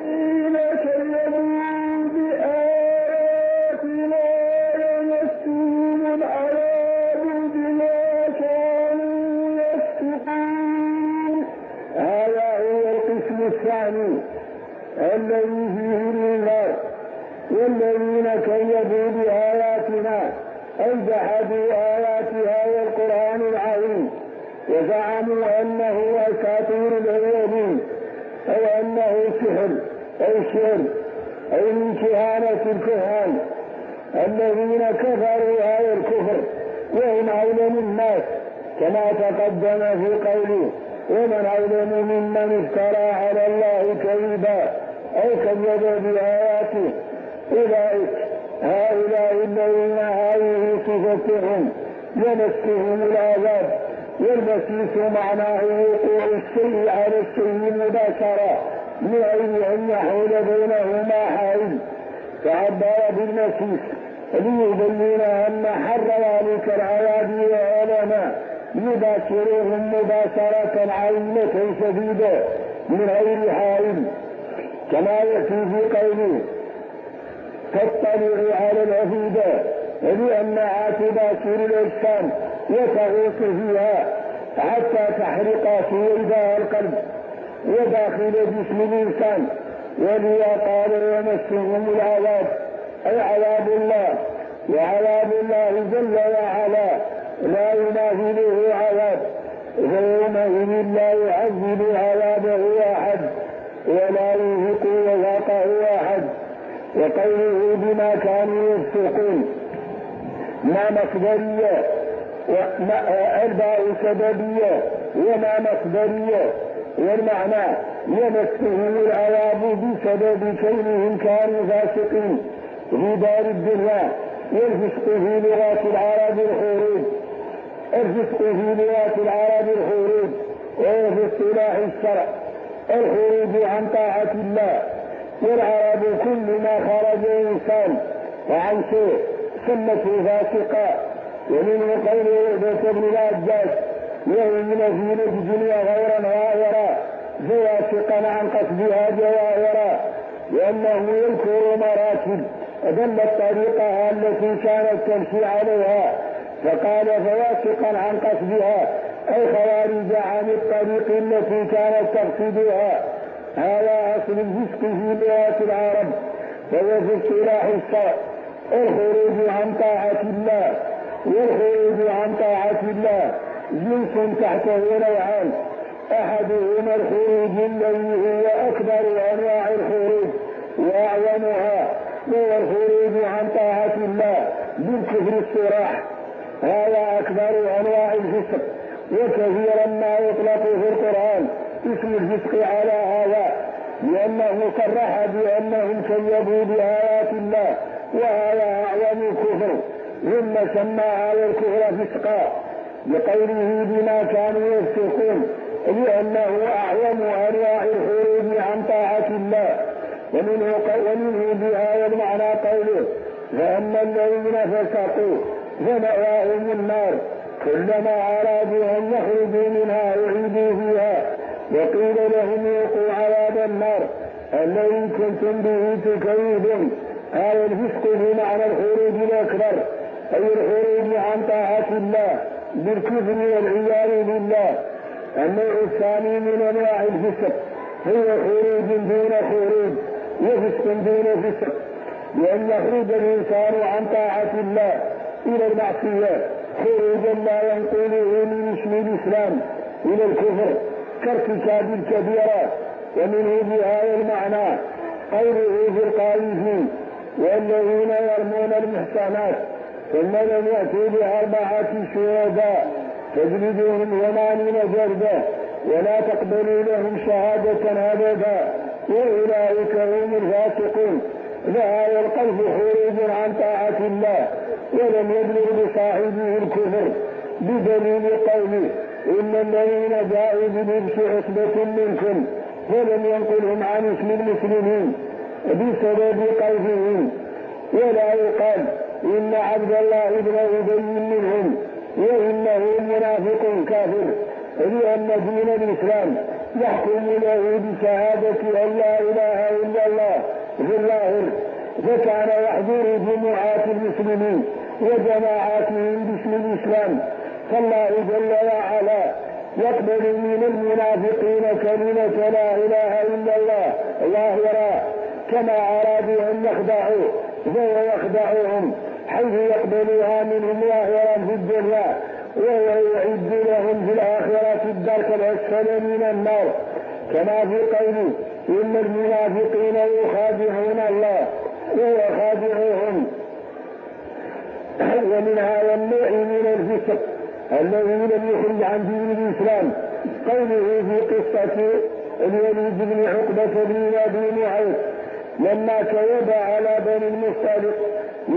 الذين كذبوا بآياتنا يمسهم العذاب بما كانوا يفسقون. هذا هو القسم الثاني الذي فيه النار. والذين كذبوا بآياتنا أي جحدوا آياتها والقرآن العظيم وزعموا أنه أساطير الأولين أو أنه سحر أو شر أو من كهانة الكهان الذين كفروا هذا الكفر وهم أعلم الناس كما تقدم في قوله ومن أعلم ممن افترى على الله كذبا أو كذب بآياته. أولئك هؤلاء الذين هذه صفتهم يمسهم العذاب. والمسيس معناه وقوع الشيء على الشيء مباشرة من غير أن يحول بينهما حائل. فعبر بالمسيس ليبين أن حر ذلك العذاب وآلامه يباشرهم مباشرة عينة شديدة من غير حائل كما يأتي في قوله تطلع على الأفئدة لأنها تباشر الأجسام وتغوص فيها حتى تحرق سويداء القلب وداخل جسم الإنسان. ولذا قال يمسهم العذاب أي عذاب الله. وعذاب الله جل وعلا لا يماثله عذاب فيومئذ لا يعذب عذابه أحد ولا يذيق وذاقه أحد. وقوله بما كانوا يفسقون ما مصدرية والباء سببية وما مصدرية. والمعنى يمسهم العذاب بسبب كونهم كانوا فاسقين في دار الدنيا. والفسق في لغات العرب الخروج. الفسق في لغات العرب الخروج وفي اصطلاح الشرع الخروج عن طاعة الله. والعرب كل ما خرج إنسان وعن شيء سمته فاسقا. ومنه قول عقبة بن العجاج يهمن في الدنيا غيرا غائرا فواسقا عن قصدها جواهرا لأنه يذكر مراكب ضلت طريقها التي كانت تمشي عليها فقال فواسقا عن قصدها أي خوارج عن الطريق التي كانت تقصدها. هذا أصل الفسق في لغات العرب فهو في اصطلاح الشرع الخروج عن طاعة الله. والخروج عن طاعة الله جنس تحته نوعان أحدهما الخروج الذي هو أكبر أنواع الخروج وأعظمها هو الخروج عن طاعة الله بالكفر الصراح. هذا أكبر أنواع الفسق وكثيرا ما يطلق في القرآن اسم الفسق على هذا لأنه صرح بأنهم كذبوا بآيات الله وهذا أعظم الكفر. ثم سمى هذا الكفر فسقا بقوله بما كانوا يفسقون لأنه أعظم أنواع الخروج عن طاعة الله. ومنه بهذا المعنى قوله فأما الذين فسقوا فمأواهم النار كلما أرادوا أن يخرجوا منها أعيدوا فيها وقيل لهم ذوقوا عذاب النار الذي كنتم به تكذبون. هذا الفسق بمعنى الخروج الأكبر أي الخروج عن طاعة الله بالكفر والعياذ بالله. النوع الثاني من أنواع الفسق هو خروج دون خروج وفسق دون فسق لأن يخرج الإنسان عن طاعة الله إلى المعصية خروجا لا ينقله من اسم الإسلام إلى الكفر كارتكاب الكبيرة. ومنه بهذا المعنى قوله في القائفين والذين يرمون المحصنات ثم لم يأتوا ب4 شهداء تجلدوهم 80 جلدة ولا تقبلوا لهم شهادة أبدا وأولئك هم الفاسقون. فهذا القلب خروج عن طاعة الله ولم يبلغ بصاحبه الكفر بدليل قوله إن الذين جاءوا بالإفك عصبة منكم فلم ينقلهم عن اسم المسلمين بسبب قلبهم. ولا يقال إن عبد الله بن أبي منهم وإنه منافق كافر لأن دين الإسلام يحكم له بشهادة أن لا إله إلا الله في الظاهر، فكان يحضر جماعات المسلمين وجماعاتهم باسم الإسلام، فالله جل وعلا يقبل من المنافقين كلمة لا إله إلا الله ظاهرا، كما أرادوا أن يخدعوا فهو يخدعهم حيث يقبلها منهم ظاهرا في الدنيا، وهو يعد لهم في الآخرة الدرك الأسفل من النار، كما في قوله إن المنافقين يخادعون الله وهو خادعهم. ومن هذا النوع من الفسق الذي لم يخرج عن دين الإسلام قوله في قصة الوليد بن عقبة بن أبي معيط لما كذب على بني المصطلق: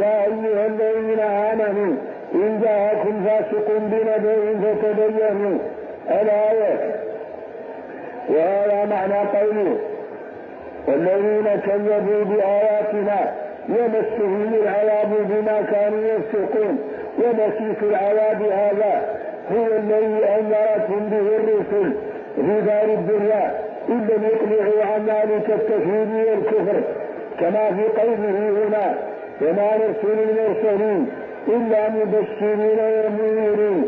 يا أيها الذين آمنوا إن جاءكم فاسق بنبأ فتبينوا الآية. وهذا معنى قوله: والذين كذبوا بآياتنا يمسهم العذاب بما كانوا يفسقون. ومسيس العذاب هذا هو الذي أنذرتهم به الرسل في دار الدنيا إن لم يقلعوا عن ذلك التكذيب والكفر، كما في قوله هنا: وما نرسل المرسلين إلا مبشرين ومنذرين.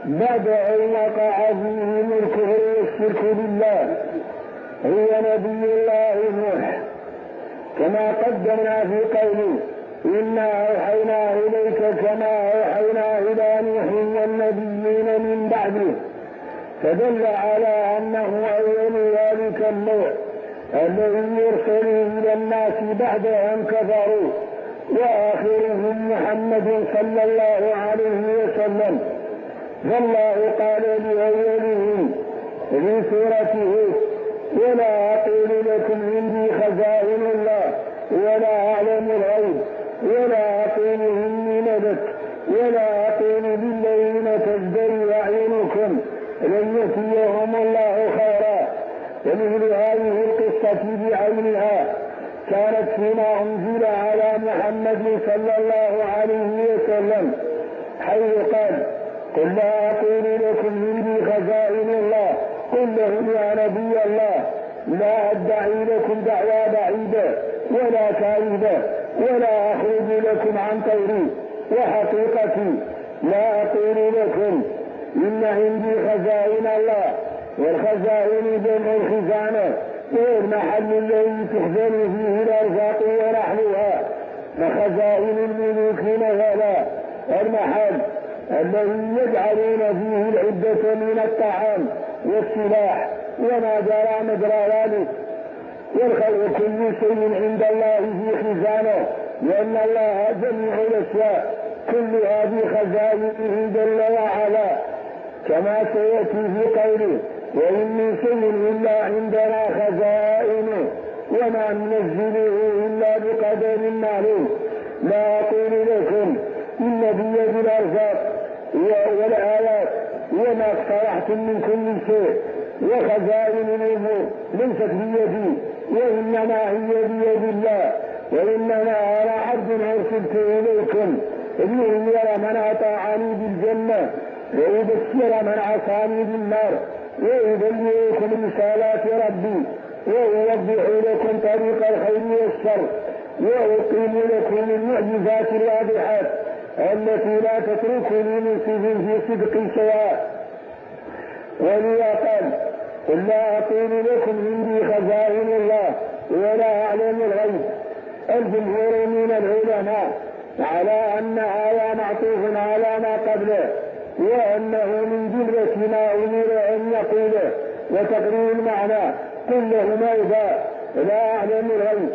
بعد أن وقع فيهم الكفر والشرك بالله هو نبي الله نوح، كما قدمنا في قوله: إنا أوحينا إليك كما أوحينا إلى نوح والنبيين من بعده، فدل على أنه أول ذلك النوع الذي يرسل إلى الناس بعد أن كفروا، وآخرهم محمد صلى الله عليه وسلم. فالله قال لأولهم في سورة هود: ولا أقول لكم عندي خزائن الله ولا أعلم الغيب ولا أقول إني ملك ولا أقول للذين تزدري أعينكم لن يؤتيهم الله خيرا. ومثل هذه القصة بعينها كانت فيما أنزل على محمد صلى الله عليه وسلم، حيث قال: قل لا أقول لكم عندي خزائن الله، قل لهم يا نبي الله لا أدعي لكم دعوى بعيدة ولا كاذبة ولا أخرج لكم عن قولي وحقيقتي، لا أقول لكم إن عندي خزائن الله، والخزائن جمع الخزانة هو المحل الذي تخزن فيه الأرزاق ونحوها، فخزائن الملوك مثلا المحل الذي يجعلون فيه العدة من الطعام والسلاح وما جرى مجرى ذلك. والخلق كل شيء عند الله في خزانه، لأن الله جميع الأشياء كلها بخزائنه جل وعلا، كما سيأتي في قوله: وإن من شيء إلا عندنا خزائنه وما ننزله إلا بقدر معلوم. لا أقول لكم إن بيد الأرزاق والآيات وما اقترحتم من كل شيء، وخزائن الأمور ليست بيدي وإنما هي بيد الله، وإنما أنا عبد أرسلت إليكم لأنذر من أطاعني بالجنة وأبشر من عصاني بالنار، وأبلغكم رسالات ربي وأوضح لكم طريق الخير والشر، وأقيم لكم المعجزات الواضحات التي لا تتركني منصف في صدق سواء. ولذا قال: قل لا أقول لكم عندي خزائن الله ولا أعلم الغيب. الجمهور من العلماء على أن هذا معطوف على ما قبله، وأنه من جملة ما أمر أن يقوله، وتقرير المعنى: قل له موضع لا أعلم الغيب،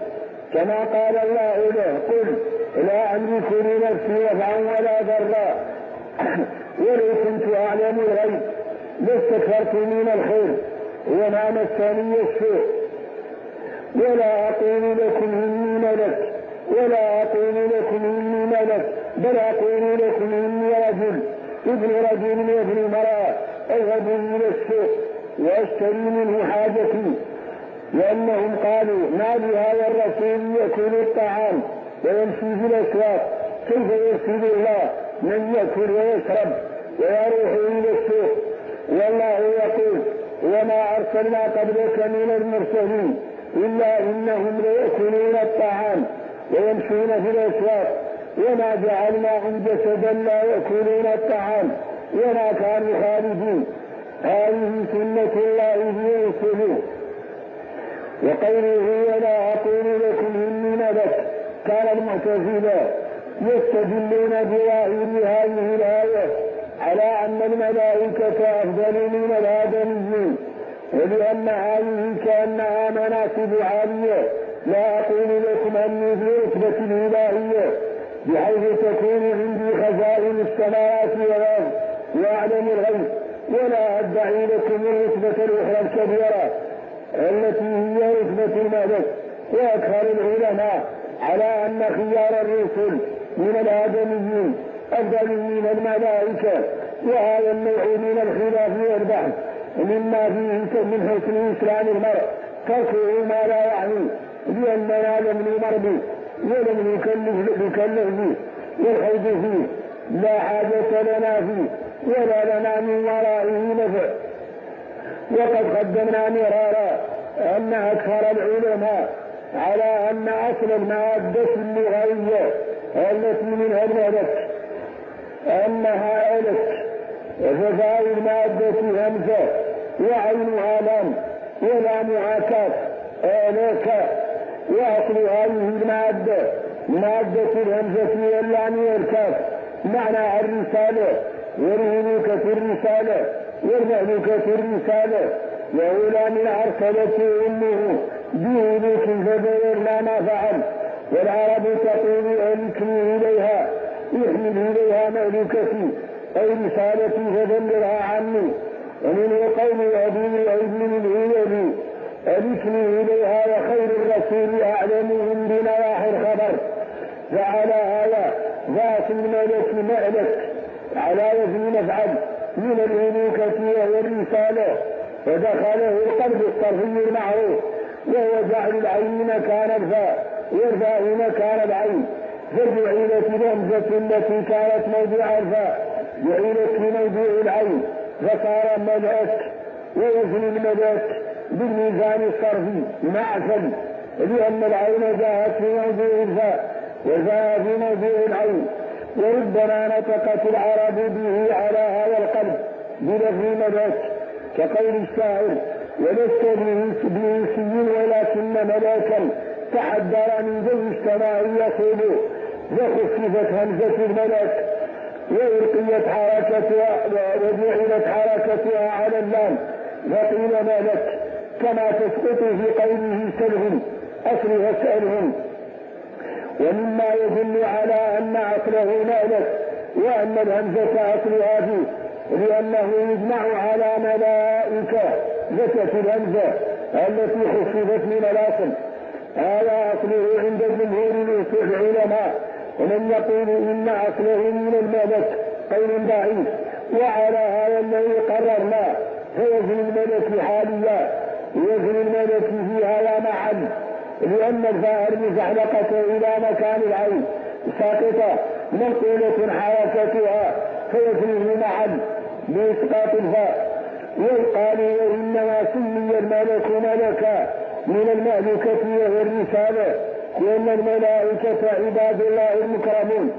كما قال الله له قل لا أملك لنفسي نفعا ولا ضرا ولو كنت أعلم الغيب لاستكثرت من الخير وما مسني السوء ولا أقول لكم إني ملك بل أقول لكم إني رجل ابن امرأة أذهب إلى السوق وأشتري منه حاجتي. لأنهم قالوا ما لهذا الرسول يأكل الطعام ويمشي في الأسواق كيف يرسل الله من يأكل ويشرب ويروح إلى السوق؟ والله يقول وما أرسلنا قبلك من المرسلين إلا إنهم ليأكلون الطعام ويمشون في الأسواق وما جعلناهم جسدا لا يأكلون الطعام وما كانوا خالدين هذه سنة الله في رسله. وقوله ولا أقول لكم إني ملك كان المعتزلة يستدلون بظاهر هذه الآية على أن الملائكة أفضل من الآدميين ولأن هذه كأنها مناصب عالية. لا أقول لكم أني في رتبة الإلهية بحيث تكون عندي خزائن السماوات والأرض وأعلم الغيب ولا أدعي لكم الرتبة الأخرى الكبيرة التي هي رتبة الملك. وأكثر العلماء على أن خيار الرسل من الآدميين أفضل من الملائكة. وهذا النوع من الخلاف والبحث مما فيه من حسن إسلام المرء تركه ما لا يعني لأننا لم نمر به ولم نكلف به والخوض فيه لا حاجة لنا فيه ولا لنا من ورائه نفع. وقد قدمنا مرارا أن أكثر العلماء على أن أصل المادة اللغوية التي منها الملك أنها ألك ففاء المادة همزة وعينها لام ولامها كاف آلك. وأصل هذه المادة مادة الهمزة واللام والكاف معنى الرسالة والملوكة الرسالة والمهلوكة الرسالة. وأولى من أرسلته أمه بملوك فبلغنا ما فعل. والعرب تقول ألكني إليها يحمل إليها مهلوكتي أي رسالتي فبلغها عني. ومنه قول أبي ابن الهيلي ألكني إليها وخير الرسول أعلمهم بنواحي الخبر. فعلى هذا ذات الملك مألك على وزن مفعل من الملوكة وهو الرسالة فدخله القلب الصرفي المعروف وهو جعل العين مكان الفاء والفاء مكان العين فجعلت الهمزة التي كانت موضع الفاء جعلت في موضع العين فصار ملك. ووزن الملك بالميزان الصرفي معسل لأن العين جاءت في موضع الفاء وجاء في موضع العين. وربما نطقت العرب به على هذا القلب بلفظ ملك كقول الشاعر ولست بإنسي ولكن ملاكا تحدر من ذوي السماء يقول. فخففت همزة الملك وألقيت حركتها وجعلت حركتها على اللام فقيل ملك كما تسقط في قوله سلهم أصلها سألهم. ومما يدل على أن أصله مالك وأن الهمزة أصلها فيه لأنه يجمع على ملائكة ذكت الهمزة التي خففت من الأصل. هذا أصله عند جمهور العلماء ومن يقول إن أصله من الملك قول ضعيف. وعلى هذا الذي قررنا فوزن الملك حاليا وزن الملك في هذا محل لأن الفاء المزحلقة إلى مكان العين ساقطة منقولة حركتها فوزنه محل بإسقاط الفاء. ويقال وإنما سمي الملك ملكا من المهلكة وهو الرسالة لأن الملائكة عباد الله المكرمون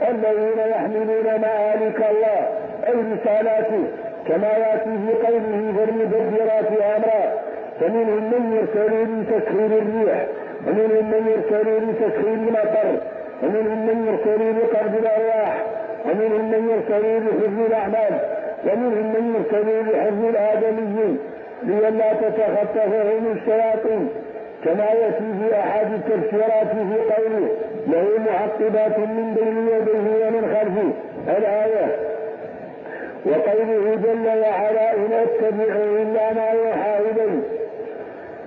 الذين يحملون مآلك الله أي رسالاته كما يأتي في قوله فالمدبرات أمرا فمنهم من يرسل لتسخير الريح ومنهم من يرسل لتسخير المطر ومنهم من يرسل لقبض الأرواح ومنهم من يرسل لحفظ الأعمال ومنهم من يرسل لحفظ الآدميين لئلا تتخطفهم الشياطين كما يأتي في أحد التفسيرات في قوله له معقبات من بين يديه ومن خلفه الآية، وقوله جل وعلا إن أتبع إلا ما يوحى إلي.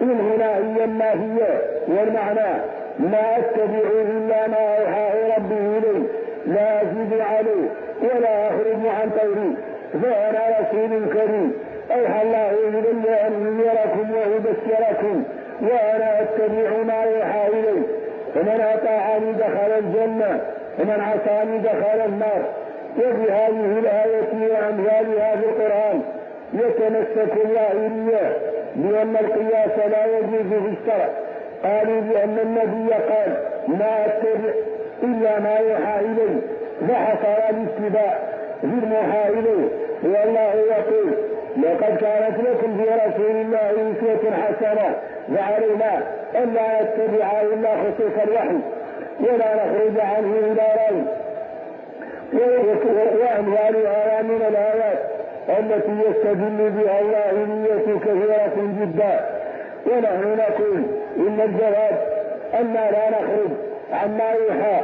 إن هنا هي النافية، والمعنى ما أتبع إلا ما أوحى ربي إلي لا أزيد عليه ولا أخرج عن قولي، فأنا رسول كريم أوحى الله إلي أن ينذركم ويبشركم وأنا أتبع ما يوحى إلي، فمن أطاعني دخل الجنة ومن عصاني دخل النار. وبهذه الآية وأمثالها في القرآن يتمسك الظاهرية بأن القياس لا يجوز في الشرع. قالوا بأن النبي قال ما أتبع إلا ما يوحى إلي، فحصر الاتباع في الموحى إليه. والله يقول لقد كانت لكم في رسول الله أسوة حسنة، فعلينا أن لا نتبع إلا خصوص الوحي ولا نخرج عنه إلى رأي. وأمثالها من الآيات التي يستدل بها الظاهرية كثيرة جدا. ونحن نقول إن الجواب أننا لا نخرج عما يوحى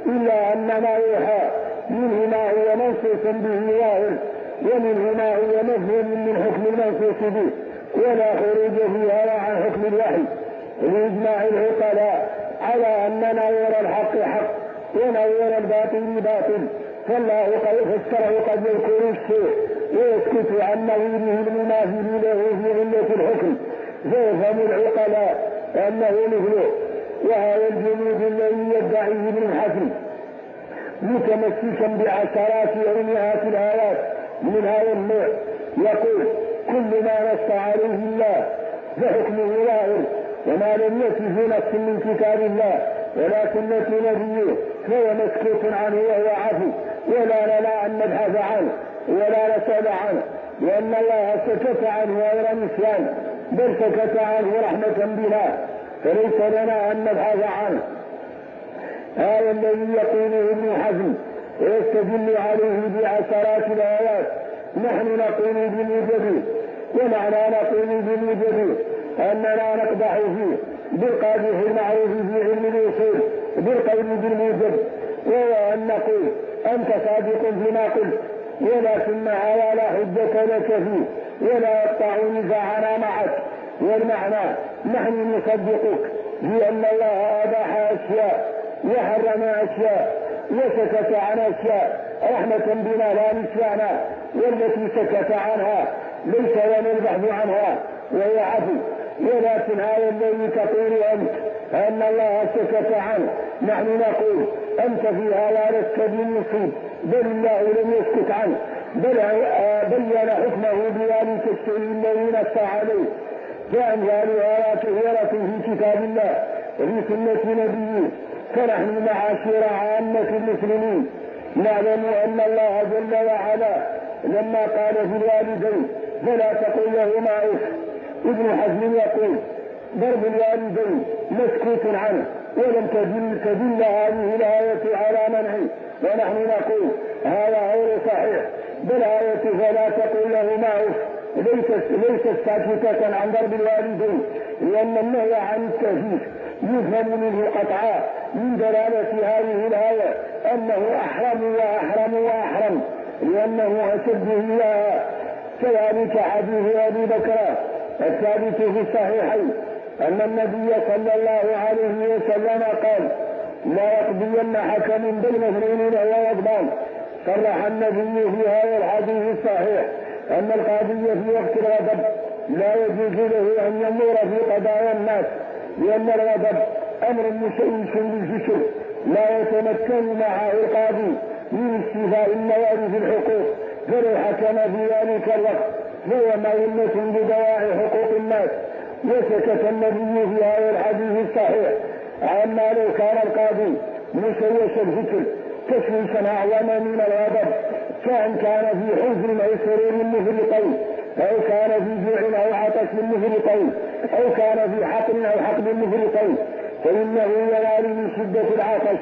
إلا أن ما يوحى منه ما هو منصوص به ظاهر ومنه ما هو مفهوم من حكم المنصوص به، ولا خروج فيها عن حكم الوحي، لإجماع العقلاء على أن نور الحق حق ونور الباطل باطل. فالله فالشرع قد يذكر الشيء ويسكت عن نظيره المماثل له في علة الحكم، فيفهم العقلاء أنه مثله. وهذا الجنود الذي يدعيه ابن الحسن متمسكا بعشرات أو مئات الآيات من هذا النوع، يقول كل ما نص عليه الله فحكمه ظاهر، وما لم يأت في نص من كتاب الله ولا سنة نبيه فهو مسكوت عنه وهو عفو، ولا لنا أن نبحث عنه ولا نسأل عنه، لأن الله سكت عنه غير نسيان، بل سكت عنه رحمة بنا، فليس لنا أن نبحث عنه. هذا الذي يقوله ابن حزم ويستدل عليه بعشرات الآيات. نحن نقول بموجبه، ومعنى نقول بموجبه أننا نقدح فيه بالقادح المعروف في علم الوصول بالقول بالموجب، وهو أن نقول أنت صادق فيما قلت ولكن هذا لا حجة لك فيه ولا يقطع نزاعنا معك. والمعنى نحن نصدقك بأن الله أباح أشياء وحرم أشياء وسكت عن أشياء رحمة بنا لا نسيانا، والتي سكت عنها ليس لنا البحث عنها وهي عفو. ولكن هذا الذي تقول أنت أن الله سكت عنه نحن نقول أنت في هذا لست بالمصيب، بل الله لم يسكت عنه، بل بين حكمه بذلك الشيء الذي نص عليه. فأمثالها كثيرة في كتاب الله وفي سنة نبيه. فنحن معاشر عامة المسلمين نعلم أن الله جل وعلا لما قال في الوالدين فلا تقل لهما أف، ابن حزم يقول ضرب الوالدين مسكوت عنه ولم تدل هذه الآية على منعه، ونحن نقول هذا غير صحيح، بل آية فلا تقل لهما أف ليست ساكتة عن ضرب الوالدين، لأن النهي عن التهديد يفهم منه قطعا من دلالة هذه الآية أنه أحرم وأحرم وأحرم لأنه أشد إياها. كذلك حديث أبي بكر الثابت في الصحيحين أن النبي صلى الله عليه وسلم قال لا يقضين حكم بين اثنين وهو غضبان. صرح النبي في هذا الحديث الصحيح أن القاضي في وقت الغضب لا يجوز له أن ينظر في قضايا الناس، لأن الغضب أمر مشوش للجسر لا يتمكن معه القاضي من استيفاء النوائب في الحقوق، فلو حكم في ذلك الوقت فهو مهمة بدواعي حقوق الناس. وسكت النبي في هذا الحديث الصحيح عما لو كان القاضي مشوش الفكر تشويشا أعظم من الغضب، كان في حزن أو سرور مفرطين، أو كان في جوع أو عطش مفرطين، أو كان في حقن أو حقن مفرطين، فإنه ينال من شدة العطش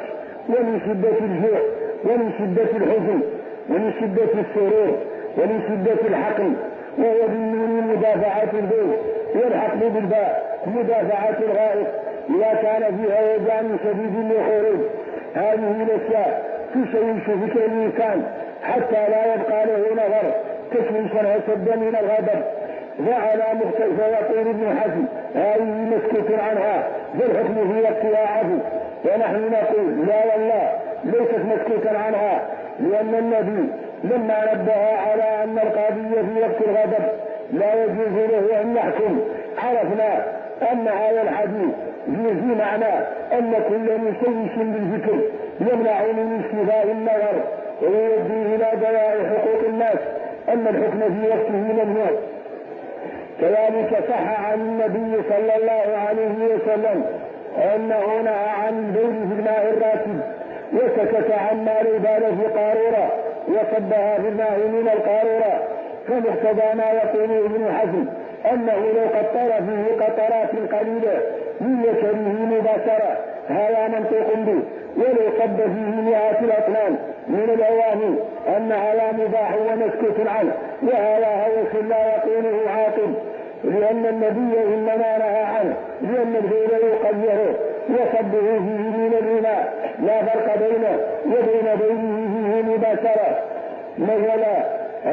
ومن شدة الجوع ومن شدة الحزن ومن شدة السرور ومن شدة الحقن وهو بالنون مدافعة البيت، يلحق بالباء مدافعة الغائط إذا كان فيها وجع شديد للخروج. هذه الأشياء تشوش فكر الإنسان حتى لا يبقى له نظر تشويشا أشد من الغضب. وعلى مختلف يقول ابن حزم هذه مسكوت عنها بالحكم في وقتها عفو، ونحن نقول لا والله ليست مسكوتا عنها، لأن النبي لما نبه على أن القاضي في وقت الغضب لا يجوز له أن يحكم عرفنا أن هذا الحديث في معنى أن كل مشوش بالفكر يمنع من استيفاء النظر ويؤدي إلى ضياع حقوق الناس، أما الحكم في وقته ممنوع. كذلك صح عن النبي صلى الله عليه وسلم أنه نهى عن البول في الماء الراكد، وسكت عما لو بال في قارورة وصبها في الماء من القارورة، فمقتضى ما يقوله ابن حزم أنه لو قطر فيه قطرات قليلة من يسره مباشرة هذا منطوق به، ولو صب فيه مئات الأطنان من الأواني أن هذا مباح ومسكوت عنه، وهذا هوس لا يقوله عاقل، لأن النبي إنما نهى عنه لأن الفعل يقدره وصبه فيه من الإناء لا فرق بينه وبين بينه فيه مباشرة. مثلا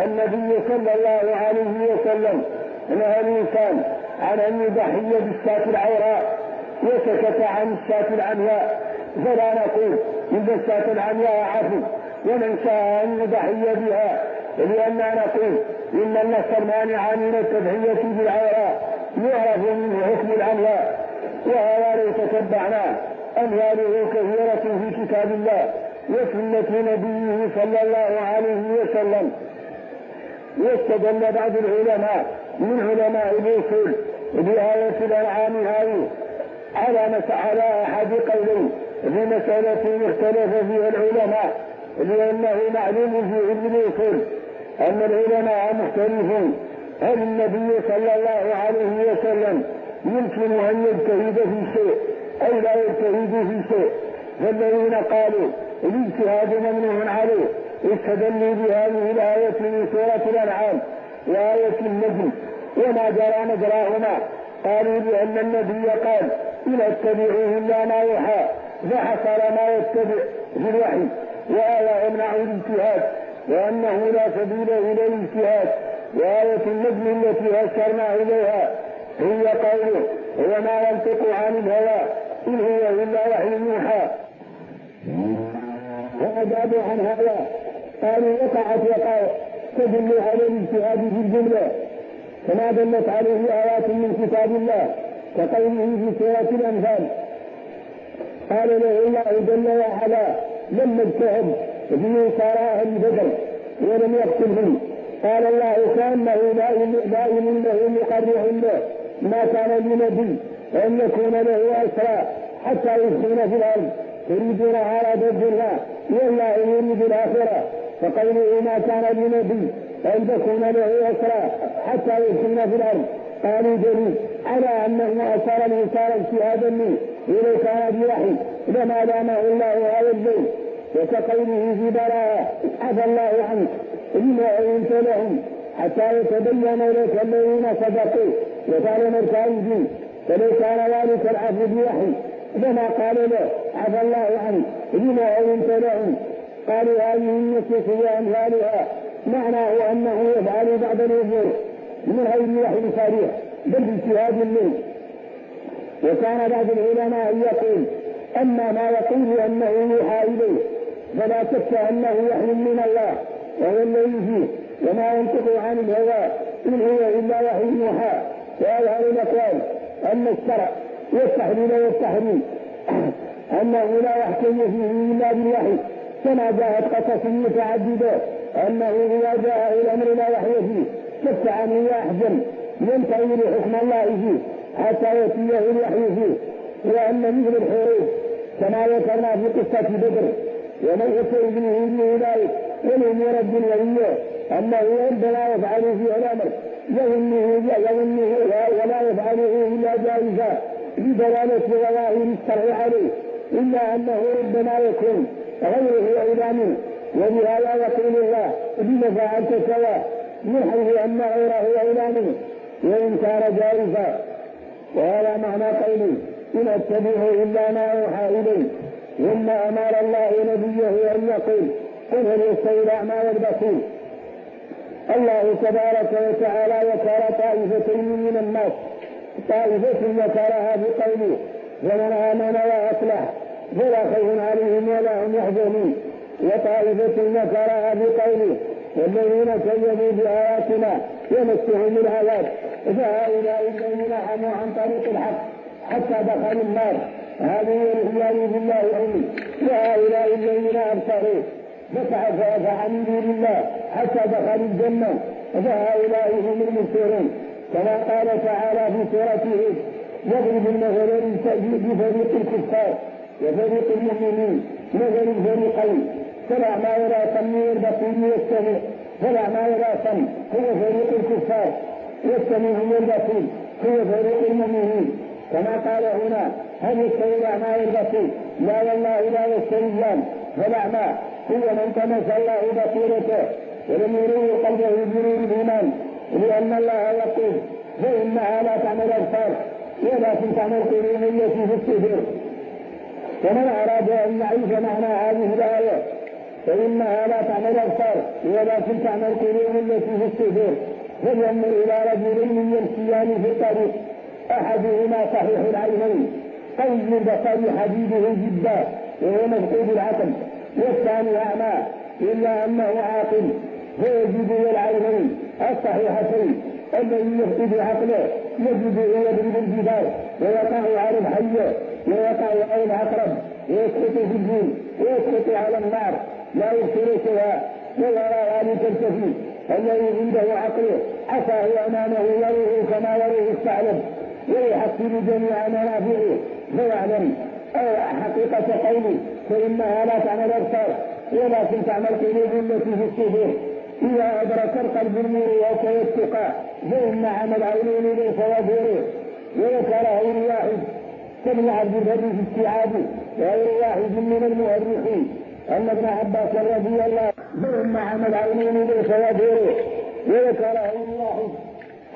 النبي صلى الله عليه وسلم نهى الإنسان عن أن يضحي بالشاة العوراء وسكت عن الشاة العمياء، فلا نقول إن الشاة العمياء عفو ومن شاء أن يضحي بها، لأننا نقول إن النص المانع من التضحية بالعوراء يعرف من حكم العمياء، وهذا لو تتبعناه أمثاله كثيرة في كتاب الله وسنة نبيه صلى الله عليه وسلم. واستدل بعض العلماء من علماء الأصول بآية الأنعام هذه على أحد قولين في مسألة اختلف فيها العلماء، لأنه معلوم في علم الأصول أن العلماء مختلفون هل النبي صلى الله عليه وسلم يمكن أن يجتهد في شيء أو لا يجتهد في شيء، فالذين قالوا الاجتهاد ممنوع عليه استدلوا بهذه الآية من سورة الأنعام وآية النجم وما جرى مجراهما، قالوا بأن النبي قال إن اتبعوه إلا ما يوحى فحصل ما يتبع في الوحي، وهذا يمنع الاجتهاد وأنه لا سبيل إلى الاجتهاد. وآية النجم التي أشرنا إليها هي قوله وما ينطق عن الهوى إن هو إلا وحي يوحى، وأجابوا عن هذا قالوا وقع تدل على الاجتهاد في الجملة كما دلت عليه آيات من كتاب الله كقوله في سورة الأنفال قال له الله جل وعلا لما اجتهد في إنصار أهل بدر ولم يقتلهم قال الله كأنه دائم له مقرع له ما كان لنبي أن يكون له أسرى حتى يدخلون في الأرض يريدون عرض الدنيا والله يريد الآخرة، فقوله ما كان لنبي أن تكون له أسرى حتى يدخلون في الأرض قالوا دليل على أنه أسر الإنسان اجتهادا منه ولو كان بوحي لما دامه الله هذا الليل، وكقوله في براءة عفى الله عنك إنما أنت لهم حتى يتبين لك الذين صدقوا وكانوا مرتاحين، فلو كان ذلك العفو بوحي لما قال له عفى الله عنك إنما أنت لهم. قالوا هذه النصوص وأمثالها معناه أنه يفعل بعض الأمور من غير وحي صريح بل باجتهاد منه. وكان بعض العلماء يقول أما ما يقول أنه يوحى إليه فلا شك أنه وحي من الله وهو الذي فيه وما ينطق عن الهوى إن هو إلا وحي يوحى. وأظهر الأقوال أن الشرع والتحليل والتحريم أنه لا يحكم فيه إلا بالوحي، كما جاءت قصص متعددة أنه إذا جاء الأمر لا وحي فيه شك عنه وأحزن ينتهي حكم الله فيه حتى يأتيه الوحي فيه. وأن مثل الحروب كما ذكرنا في قصة بدر وموت ابنه بذلك والأمور الدنيوية أنه عندما يفعل فيه الأمر يظنه ولا يفعله إلا جائزا بدلالة ظواهر الشرع عليه، إلا أنه ربما يكون غيره أولى منه. وبهذا يقول الله بما فعلت سواء من حيث أن غيره أولى منه وإن كان جائزا. وهذا معنى قوله إن أتبعه إلا ما أوحى إليه. ثم أمر الله نبيه أن يقول قل هل يستوي الأعمى والبصير. الله تبارك وتعالى ذكر طائفة من الناس، طائفة ذكرها بقوله ومن آمن وأصلح فلا خوف عليهم ولا هم يحزنون، وطائفة ذكرها بقوله والذين كذبوا بآياتنا يمسهم العذاب فهؤلاء الذين عموا عن طريق الحق حتى دخلوا النار هذه العياذ بالله أمي. وهؤلاء الذين أبصروا فعملوا لله حتى دخلوا الجنة فهؤلاء هم المبصرون. كما قال تعالى في سورة هود يضرب المثل بفريق الكفار وفريق المؤمنين مثل الفريقين كالأعمى والأصم والبصير والسميع. فالأعمى والأصم هو فريق الكفار والسميع والبصير هو فريق المؤمنين. كما قال هنا هل يستوي الأعمى والبصير؟ لا والله لا يستويان. فالأعمى هو من طمس الله بصيرته ولم يريه قلبه بنور الإيمان، لأن الله يقول فإنها لا تعمل الأبصار ولكن تعمل القلوب التي في الصدور. ومن أراد أن يعيش معنى هذه الآية فإنها لا تعمل الأبصار ولكن تعمل القلوب التي في الصدور فلينظر إلى رجل من يمشيان في الطريق أحدهما صحيح العينين قوي البصر حديده جدا وهو مفقود العقل، والثاني أعمى إلا أنه عاقل فيجد العينين الصحيحتين الذي يفقد عقله يجده يضرب الجبال ويقع على الحي ويقع على العقرب ويسقط في الجيل ويسقط على النار لا يبصر شيئا ويرى ذلك الكثير الذي عنده عقله عصاه أمامه يروه كما يروه الثعلب ويحصل جميع منافعه فيعلم حقيقة قوله فإنها لا تعمل الأبصار ولكن تعمل القلوب التي في الصدور. إذا أدرك القلب النور ويتقى فإن عمل عينين ليس وغيره. وذكر غير واحد كابن عبد البر في استيعابه وغير واحد من المؤرخين أن ابن عباس رضي الله فإن عمل عينين ليس وغيره. وذكر غير واحد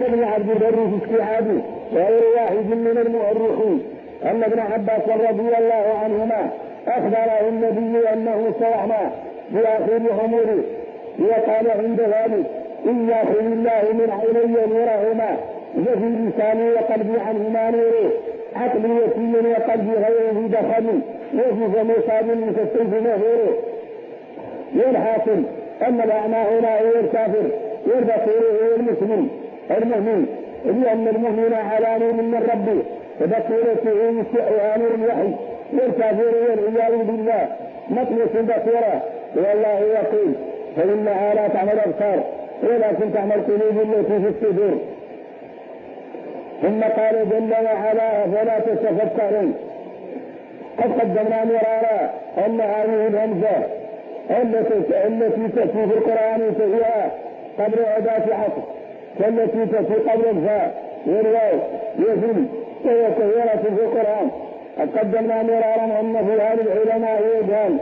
كابن عبد البر في استيعابه وغير واحد من المؤرخين أن ابن عباس رضي الله عنهما أخبره النبي أنه سيعمى في آخر عمره وقال عند ذلك إن يأخذ الله من عيني نورهما وفي لساني وقلبي عنهما نوره عقلي يتيم وقلبي غيره دخل وفي فم صابر كالسيف مهوره. والحاصل أن الأعمى هنا هو الكافر والبصير هو المسلم المؤمن، لأن المؤمن على نور من ربه وبصيرته مسعها نور الوحي، والكافر والعياذ بالله مطلس البصيرة. والله يقول فإنها لا تعمل الأبصار ولكن تعمل القلوب التي في الصدور. ثم قال جل وعلا فلا تتفكرون. قد قدمنا مرارا أن هذه الهمزة التي تأتي في القرآن فهي قبل أداة عطف كالتي تأتي قبل الفاء والواو يزن وهي كثيرة في القرآن. قد قدمنا مرارا أن في هذه العلماء وجهان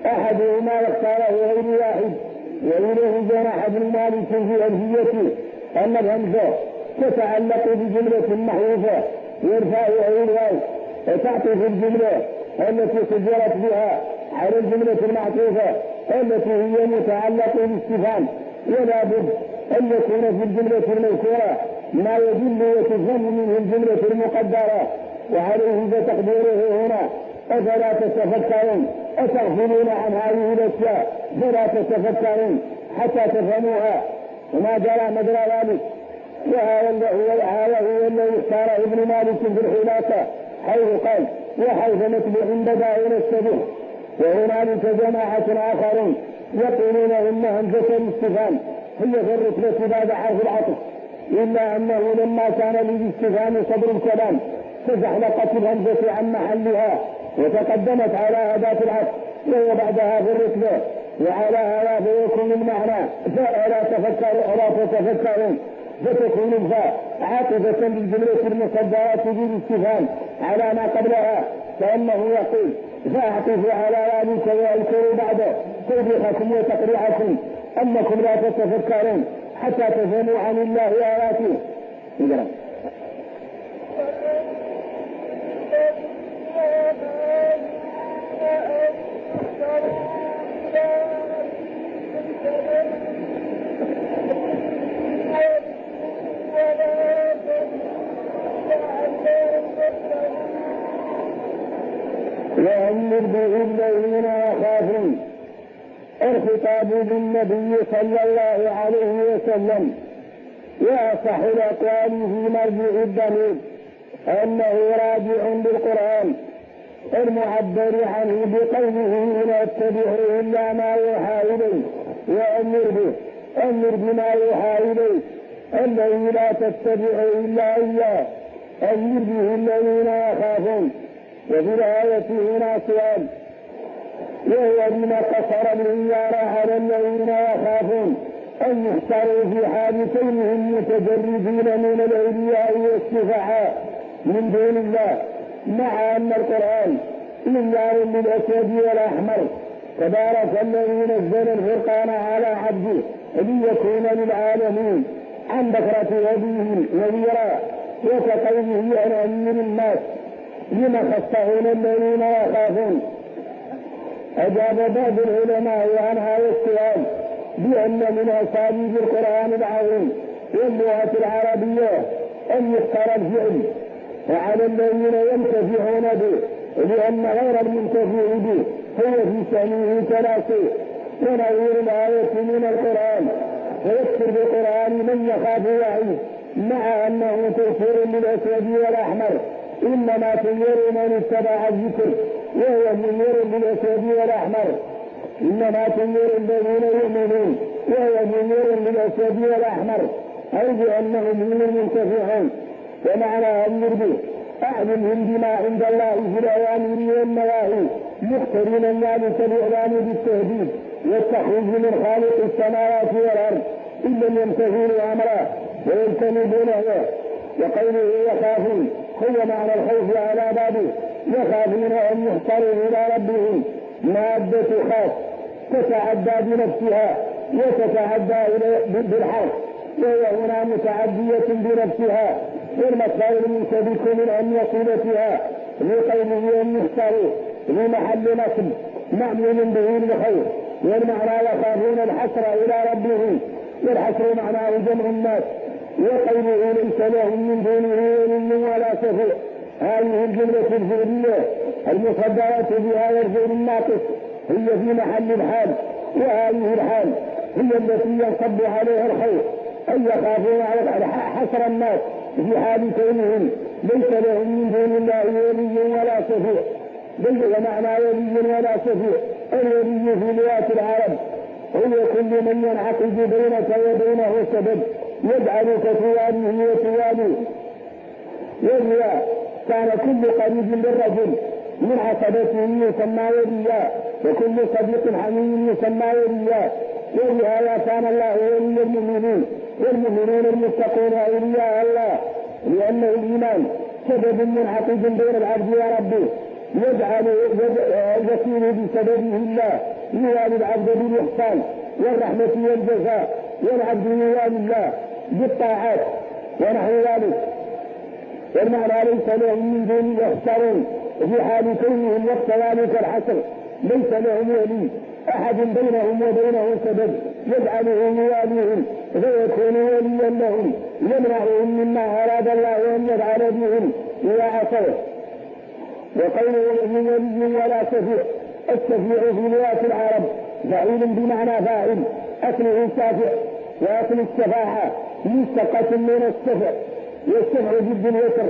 أحدهما واختاره غير واحد وإليه جناح ابن مالك في ألفيته أن الهمزة تتعلق بجملة محذوفة يرفع الواو وتعطف الجملة التي سجلت بها على الجملة المعطوفة التي هي متعلقة بالاستفهام، ولا بد أن يكون في الجملة المذكورة ما يدل وتفهم منه الجملة المقدرة. وعليه فتقديره هنا أفلا تتفكرون أتغفلون عن هذه الأشياء فلا تتفكرون حتى تفهموها وما جرى مجرى ذلك. وهذا هو الذي اختاره ابن مالك في الحلاقة حيث قال وحيث نتبع بدائل السبيل. وهنالك جماعة آخرون يقولون إن همزة الاستفهام هي في الرتبة بعد حرف العطف، إلا أنه لما كان للاستفهام صدر الكلام تزحلقت الهمزة عن محلها وتقدمت على أداة العطف وهي بعدها في الرتبة، وعلى هذا فيكون المعنى فألا تتفكرون فتكون الفاء عاطفة للجملة المصدرة بالاستفهام على ما قبلها، كأنه يقول فأعطف على ذلك وأذكر بعد توبيخكم وتقريعكم أنكم لا تتفكرون حتى تفهموا عن الله آياته. وأنذر به الذين يخافون. الخطاب بالنبي صلى الله عليه وسلم، وأصح الأقوال في مرجع الدليل أنه راجع بالقرآن المعبر عنه بقوله لا اتبعوا إلا ما يوحى إليه، وأمر بما يوحى إليه الذي لا تتبعوا إلا إياه، أمر به الذين يخافون. وفي الآية هنا سؤال، وهو بما قصر الإنذار على الذين يخافون أن يحصروا في حال كونهم متجردين من الأولياء والشفعاء من دون الله، مع أن القرآن إنذار للأسود والأحمر. تبارك الذي نزل الفرقان على عبده ليكون للعالمين عن بكرة أبيهم نذيرا. وكقوله عن أمير الناس لما خصهن الذين يخافون. أجاب بعض العلماء عن هذا السؤال بأن من أساليب القرآن العظيم واللغة العربية أن يختار الفعل وعلى الذين ينتفعون به، لأن غير المنتفع به هو في شأنه تناسي. ونظير الآية من القرآن فيذكر بالقرآن من يخاف وعيه، مع أنه تيسير للأسود والأحمر، إنما تنير من اتبع الذكر، وهو منير للأسود والأحمر. إنما تنير الذين يؤمنون، وهو منير للأسود والأحمر، أي بأنهم هم المنتفعون. ومعنى أمر به أعلمهم بما عند الله في الأوامر والنواهي، مقترنا ذلك الإعلان بالتهديد والتخريج من خالق السماوات والأرض إن لم يمتثلوا أمره ويجتنبوا نهيه. وقوله يخافون هو معنى الخوف على بابه، يخافون أن يحصروا إلى ربهم، مادة خاف تتعدى بنفسها وتتعدى بالحرف، وهي هنا متعدية بنفسها، والمصدر المنسبك من أن يصلتها لقوله أن يحصروا لمحل نصب معلوم به الخير. والمعنى يخافون الحسر إلى ربهم، والحسر معناه جمع الناس. وقوله ليس لهم من دونه ولي ولا شفيع، هذه الجملة الفعلية المصدرة بها الفعل الناقص هي في محل الحال، وهذه الحال هي التي ينصب عليها الخير، أن يخافون على حسر الناس في حال كونهم ليس لهم من دون الله ولي ولا شفيع. بل ومعنى ولي ولا شفيع الولي في لغة العرب هو كل من ينعقد بينك وبينه سبب يجعلك تواليه وتواليه. والرياء كان كل قريب للرجل من عصبته يسمى وليا، وكل صديق حميم يسمى وليا. ولهذا كان الله ولي المؤمنين، والمؤمنون المتقون أولياء الله، لأنه الإيمان سبب منعقد بين العبد وربه يجعل يكون بسببه الله يوالي العبد بالإحسان والرحمة والجزاء، والعبد يوالي الله بالطاعات ونحو ذلك. والمعنى ليس لهم من دون يخسرون في حال كونهم وقت ذلك الحسر ليس لهم ولي أحد بينهم وبينه سبب يجعله يواليهم فيكون وليا لهم يمنعهم مما أراد الله أن يفعل بهم إذا عصوا. وقوله من ولي ولا شفيع، الشفيع في لغة العرب فعيل بمعنى فاعل، أصله شافع، وأصل الشفاعة مشتقة من الشفع، والشفع ضد الوتر.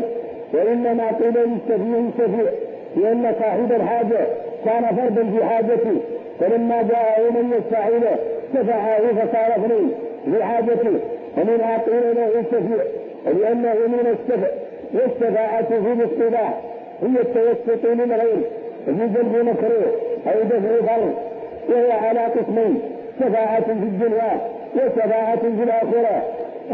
وإنما قيل للشفيع شفيع لأن صاحب الحاجة كان فردا في حاجته، فلما جاءه من يشفع له شفعه فصار اثنين في حاجته، ومنها قيل له شفيع لأنه من الشفع. والشفاعة في الاصطلاح هي التوسط للغير في جلب مكروه أو دفع فرض، وهي على قسمين: شفاعة في الدنيا وشفاعة في الآخرة.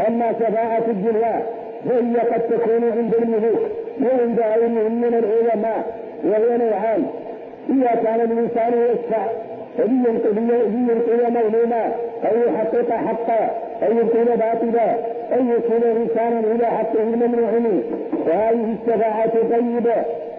أما شفاعة الدنيا فهي قد تكون عند الملوك وعند غيرهم من العلماء، وهي نوعان: إذا كان الإنسان يشفع لينقل مظلوما أو يحقق حقا أو يبطل باطلا أو يكون إنسانا إلى حقه الممنوع منه. وهذه الشفاعة طيبة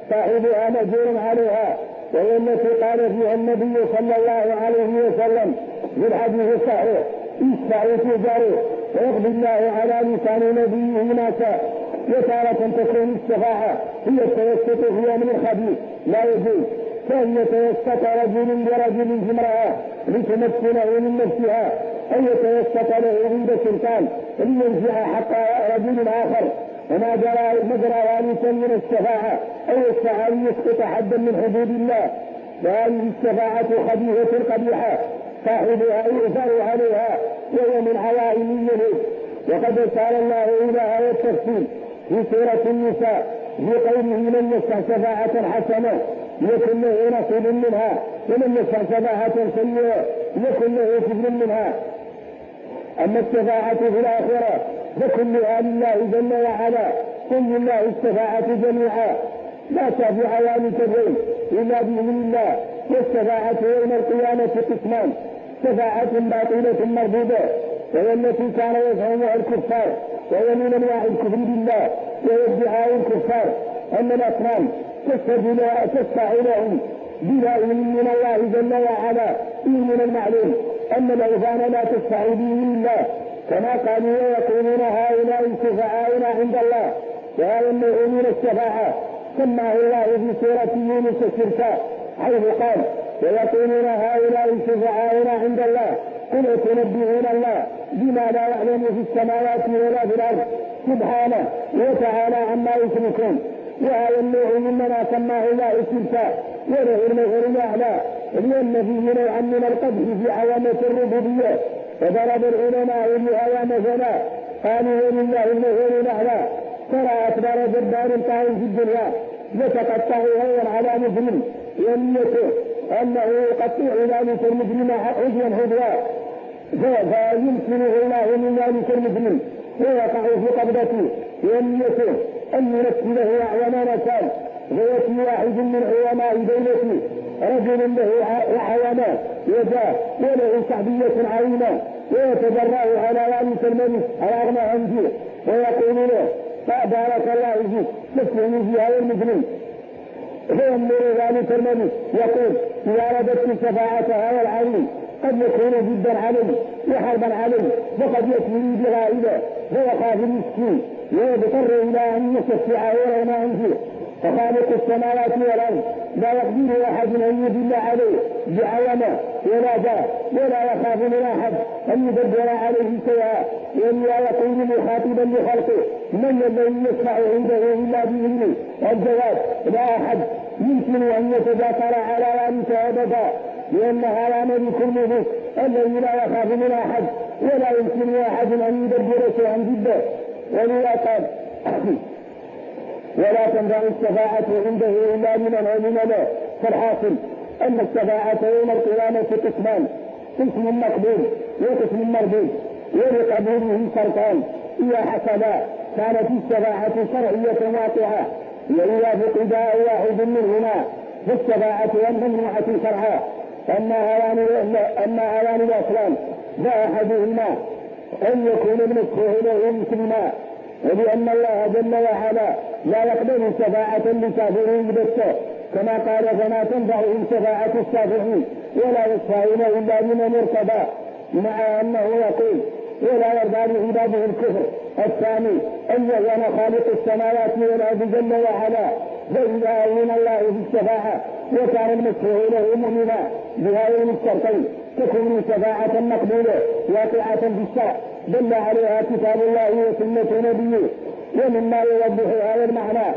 صاحبها مأجور عليها، وهي التي قال فيها النبي صلى الله عليه وسلم في الحديث الصحيح: اشفعوا تجاروا ويقضي الله على لسان نبيه ما شاء. وتارة تكون الشفاعة هي التوسط فيها من الخبيث لا يجوز، كأن يتوسط رجل برجل في امرأة لتمكنه من نفسها، أو يتوسط له عند سلطان لينزع حق رجل آخر، وما مجرى ذلك من الشفاعة أو يسعى ليسقط حدا من حدود الله. وهذه الشفاعة خبيثة قبيحة صاحبها يؤثر عليها، وهي من عوائم اليهود. وقد أشار الله إلى هذا التفصيل في سورة النساء بقوله: من يشفع شفاعة حسنة يكن له نصيب منها، ومن يشفع شفاعة سيئة يكن له كفر منها. أما الشفاعة في الآخرة فكلها لله جل وعلا، قل لله الشفاعة جميعا، لا شافع ولا شفيع إلا بإذن الله. والشفاعة يوم القيامة قسمان: شفاعة باطلة مردودة، وهي التي كان يفهمها الكفار، وهي من أنواع الكفر بالله، وادعاء الكفار أن الأصنام تشفع لهم بلا علم من الله جل وعلا. من المعلوم أن الأوثان لا تشفع بإذن الله، كما قالوا ويقولون هؤلاء شفعاؤنا عند الله. وهذا النوع من الشفاعة سماه الله في سورة يونس الشركاء، حيث قال: ويقولون هؤلاء شفعاؤنا عند الله قل تنبئون الله بما لا يعلم في السماوات ولا في الأرض سبحانه وتعالى عما يشركون. وهذا النوع مما سماه الله الشركاء، وله المثل الأعلى، لأن فيه نوعا من القدح في عوامة الربوبية. وضرب العلماء لهذا مثلا، قالوا: ولله المثل الأعلى، ترى أكبر جبار طاغٍ في الدنيا يتقطع هوى على مسلم ونيته أنه يقطع ذلك المسلم عضوا عضوا، فيمكنه الله من ذلك المسلم ويقع في قبضته ونيته أن ينفذه أعظم نسال. فيأتي واحد من علماء دولته رجل له حيوانات يداه وله شعبية عظيمة، ويتجرأ على ذلك الملك الأغنى عنده ويقول له: بارك الله فيك، تسلم في هذا المسلم. فينظر ذلك الملك يقول: إذا رددت شفاعة هذا العلم قد يكون جدا علم وحربا علم، وقد يكون بغائبه، فيخاف المسكين ويضطر إلى أن يشفع غيره عنده. فخالق السماوات والأرض لا يقدر أحد أن يدل عليه بعلمه ولا جاه، ولا يخاف من أحد أن يدبر عليه شيئا، ولا يقول مخاطبا لخلقه: من الذي يشفع عنده إلا بإذنه؟ الجواب: لا أحد يمكن أن يتذاكر على ذلك أبدا، لأن هذا ملك الملوك الذي لا يخاف من أحد، ولا يمكن أحد أن يدبر شيئا جدا. ولذا قال: ولا تنفع الشفاعة عنده إلا لمن أذن له. فالحاصل أن الشفاعة يوم القيامة قسمان: قسم مقبول وقسم مردود، ولقبوله شرطان: إذا حصلا كانت الشفاعة شرعية واقعة، وإذا فقد واحد منهما فالشفاعة والممنوعة شرعا. أما هذان الأصلان فأحدهما أن يكون المشفوع له مسلما، ولأن الله جل وعلا لا يقبل شفاعة لكافرين بته، كما قال: فما تنفعهم شفاعة الشافعين ولا يشفعون إلا لمن ارتضى، مع أنه يقول: ولا يرضى لعباده الكفر. الثاني أن يكون خالق السماوات والأرض جل وعلا، فإذا أذن الله في الشفاعة وكان المشفوع له مؤمنا بهذين الشرطين تكون شفاعة مقبولة واقعة في الشرع دل عليها كتاب الله وسنة نبيه. ومما يوضح هذا المعنى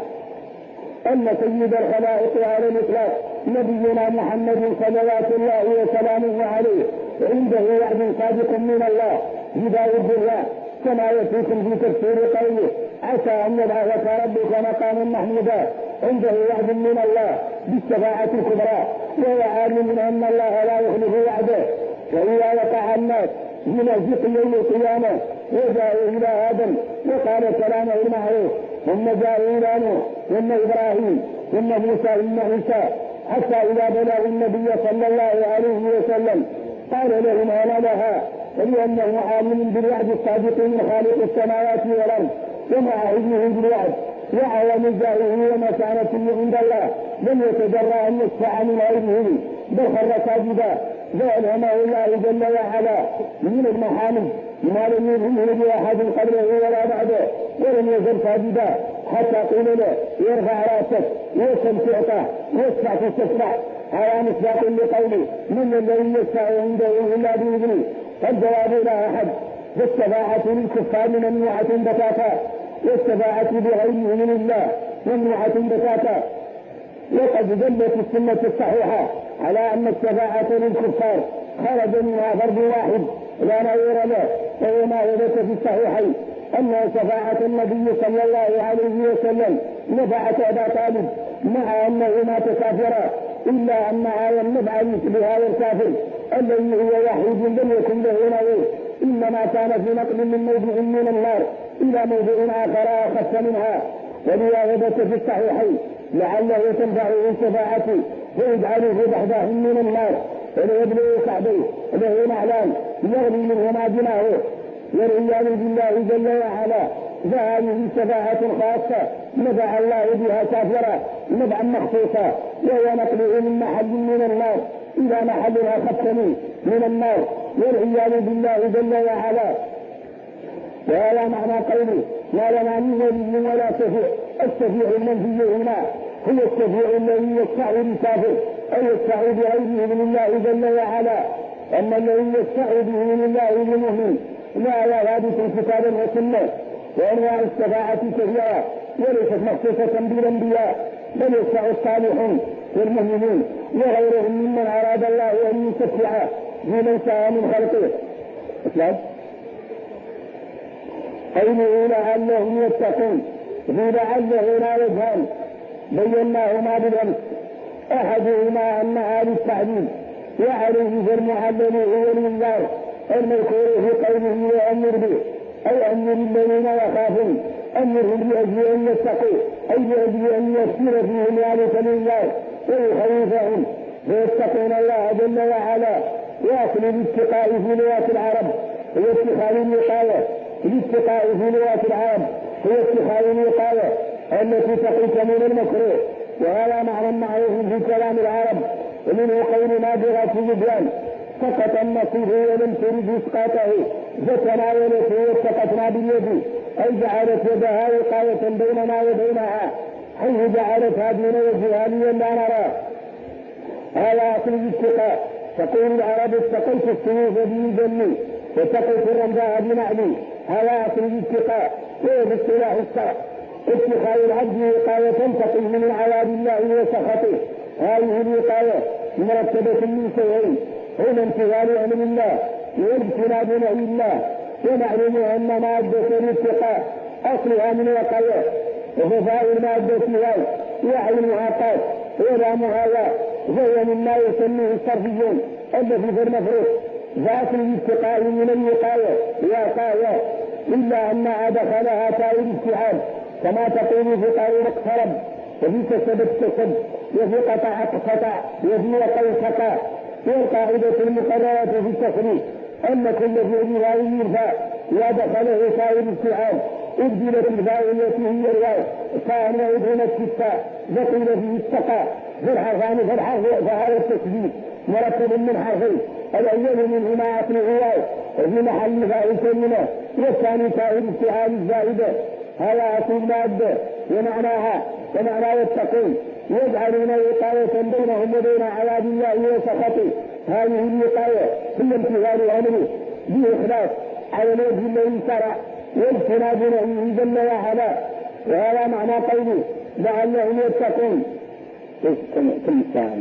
أن سيد الخلائق على الإطلاق نبينا محمد صلوات الله وسلامه عليه عنده وعد صادق من الله بداية الدنيا، كما يفيكم في تفسير قوله: عسى أن يبعثك ربك مقاما محمودا. عنده وعد من الله بالشفاعة الكبرى، وهو عالم من أن الله لا يخلف وعده. وإذا وقع الناس من الزق يوم القيامة وجاءوا إلى آدم وقال كلامه المعروف، ثم جاءوا إلى نوح ثم إبراهيم ثم موسى ثم عيسى، حتى إذا بلغ النبي صلى الله عليه وسلم قال لهم أنا لها، ولأنه عالم بالوعد الصادق من خالق السماوات والأرض ومع علمه بالوعد وعلم جاهه ومكانته عند الله لم يتجرأ أن يدفع من علمه بل خر ساجدا، فألهمه الله جل وعلا من المحامد ما لم يلهمه بأحد قبله ولا بعده، ولم يزل ساجدا حتى قيل له يرفع راسك ويسم تعطى ويسمع تستسمع، على مصداق لقوله من الذي يشفع عنده إلا بإذنه، فالجواب لا أحد. والشفاعة للكفار ممنوعة بتاتا، والشفاعة بغيره من الله ممنوعة بتاتا. وقد دلت السنة الصحيحة على أن الشفاعة للكفار خرج منها فرد واحد لا نظير له، وهو ما ثبت في الصحيحين أن شفاعة النبي صلى الله عليه وسلم نفعت أبا طالب مع أنه مات كافرا، إلا أنها لم نفع مثل هذا الكافر الذي هو وحيد لم يكن له نظير، إنما كان في نقل من موضع من النار إلى موضع آخر أخف منها. ولذا ثبت في الصحيحين لعله تنفعه الشفاعة فيجعله بحثه من النار وليبلغ كعبيه له نعلان يغلي منهما دماغه والعياذ بالله جل وعلا. فهذه شفاعة خاصة نفع الله بها كافرا نفعا مخصوصا، وهو نقله من محل من النار إلى محل أخف من النار والعياذ بالله جل وعلا. وهذا معنى قوله ما لنا من ولي ولا شفيع. الشفيع المنفي هنا هو الشفيع الذي يشفع للكافر أو يشفع بغيره من الله جل وعلا، أما الذي يشفع به من الله للمؤمن لا ثابت كتابا وسنة. وأنواع الشفاعة كثيرة وليست مخصوصة بالأنبياء، بل يشفع الصالحون والمؤمنون وغيرهم ممن أراد الله أن يشفع بمن شاء من خلقه. قوله لعلهم يتقون، في لعله لا وجهان بيناهما بالأمس، أحدهما أنها للتعليم وعليه فالمعلل هو الإنذار المذكور في قوله وأمر به، أي أمر الذين يخافون أمرهم لأجل أن يتقوا، أي لأجل أن يسير فيهم ذلك الإنذار ويخوفهم فيتقون الله جل وعلا. وأصل الاتقاء في لغة العرب هو اتخاذ الوقاية، الاتقاء في لغة العرب هو اتخاذ الوقاية التي تقيك من المكروه، وهذا معنى معروف في كلام العرب. ومنه قول نابغة الجبال سقط النصيب ولم ترد اسقاطه فتناولته واتقتنا باليد، أي جعلت يدها وقاية بيننا وبينها حيث جعلتها دون وجهها لئلا نرى. هذا أصل الاتقاء. تقول العرب اتقيت السيوف بجني واتقيت الرمزاء بنعلي، هذا أصل الاتقاء. وهو باصطلاح الشرع اتخاذ العبد وقاية تقي من عذاب الله وسخطه. هذه الوقاية مرتبة من شيئين، هما امتثال امر الله واجتناب نهي الله. ونعلم ان مادة الاتقاء اصلها من وقاية، وخفاء المادة هاي وعلمها قاس ولامها هذا فهو مما يسميه الصرفيون الذي في المفروض. ذات الاتقاء من الوقاية وقاية، إلا أنها دخلها تاء الاجتهاد كما تقول في قول اقترب، وفي كسب اكتسب، وفي قطع قطع، وفي وقع قطع. والقاعدة المقررة في التصريف أن كل فعل لا يرفع ودخله تاء الاجتهاد أبدلت الفاء التي هي الواو كان وأدغمت في التاء وقيل فيه اتقى. فالحرفان فهذا التسديد مرتب من حرفين، الأول منهما أصله واو وفي محل فاء كلمة، والثاني تاء الاجتهاد الزائدة. هذا أصل المادة ومعناها ومعنى يتقون يجعلون وقاية بينهم وبين عذاب الله وسخطه. هذه الوقاية هي امتثال أمره بإخلاص على الوجه الذي شرع واجتناب نهيه جل وعلا. وهذا معنى قوله لعلهم يتقون. كم الساعة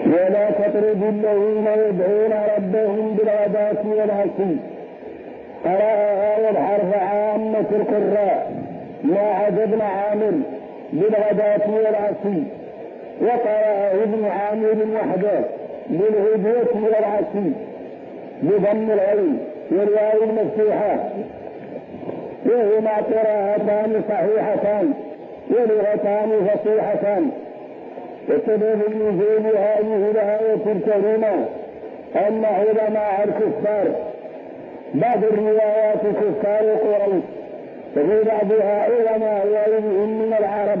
ولا تطرد الذين يدعون ربهم بالغداة والعشي. قرأ والحرف عامة القراء ما عدا ابن عامر بالغداة والعشي، وقرأ ابن عامر وحده بالغداة والعشي بضم العين والواو المفتوحة، وهما قراءتان صحيحتان ولغتان فصيحتان. وسبب نزول هذه الآية الكريمة أن علماء الكفار بعض الروايات كفار قريش، وفي بعضها علماء غيرهم من العرب،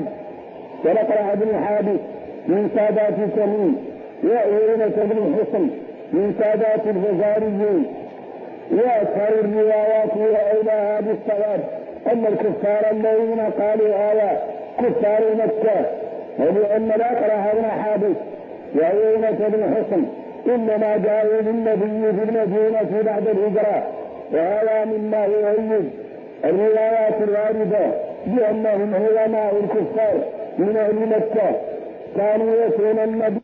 ونقرأ ابن حابس من سادات تميم، وعيينة بن حصن من سادات الفزاريين. وأكثر الروايات وإلى بالصواب أن الكفار الذين قالوا هذا كفار مكة، ولأن الأقرأ ابن حابس وعيينة بن حصن إنما جاءوا للنبي في المدينة بعد الهجرة، وهذا مما يؤيد الروايات الواردة بأنهم علماء الكفار من أهل مكة كانوا يسون النبي